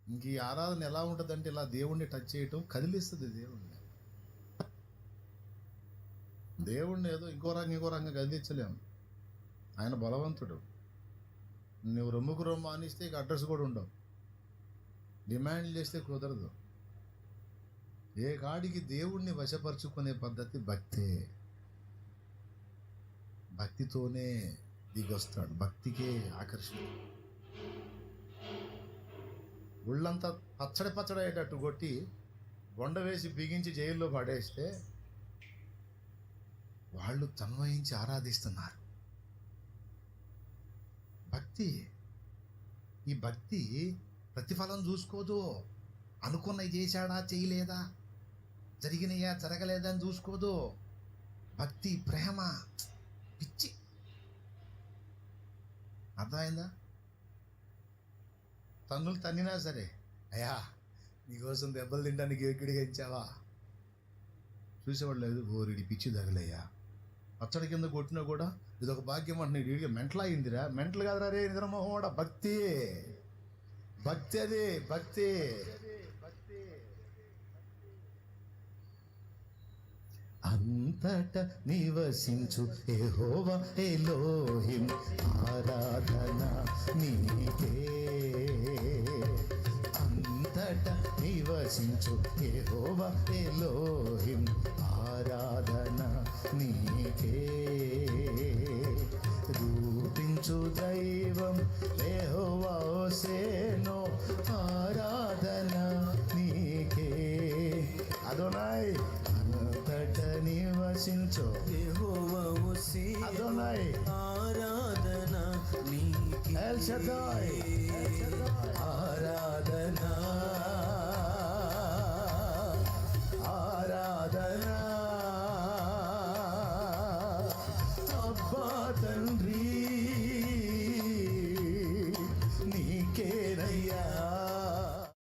ఇంక ఈ ఆరాధన ఎలా ఉంటుందంటే ఇలా దేవుణ్ణి టచ్ చేయటం కదిలిస్తుంది దేవుణ్ణి. దేవుణ్ణి ఏదో ఇంకో రంగం కదిలించలేము. ఆయన బలవంతుడు. నువ్వు రొమ్ముకు రొమ్ము ఆనిస్తే ఇక అడ్రస్ కూడా ఉండవు. డిమాండ్ చేస్తే కుదరదు. ఏ కాడికి దేవుణ్ణి వశపరుచుకునే పద్ధతి భక్తే. భక్తితోనే దిగొస్తాడు, భక్తికే ఆకర్షణ. ఒళ్ళంతా పచ్చడి అయ్యేటట్టు కొట్టి బొండ వేసి బిగించి జైల్లో పడేస్తే వాళ్ళు తన్వయించి ఆరాధిస్తున్నారు. భక్తి, ఈ భక్తి ప్రతిఫలం చూసుకోదు. అనుకున్నవి చేశాడా చేయలేదా, జరిగినయా జరగలేదా అని చూసుకోదు. భక్తి ప్రేమ పిచ్చి. అర్థమైందా? తన్నులు తన్నినా సరే, అయ్యా నీకోసం దెబ్బలు తింటానికి ఎక్కడికి ఇచ్చావా చూసేవాళ్ళు లేదు. ఓరిడి పిచ్చి తగలయ్యా. పచ్చడి కింద కొట్టినా కూడా ఇదొక భాగ్యం అంటున్నాడు. వీడికి మెంటల్ అయిందిరా. మెంటల్ కాదురా రే నిద్రమోహం. భక్తి, భక్తి, అది భక్తి. అంతట నివసించు యెహోవా ఎలోహిం, ఆరాధన నీకే. అంతట నివసించు యెహోవా ఎలోహిం, ఆరాధన నీకే. రూపించు దైవం యెహోవా సేనో,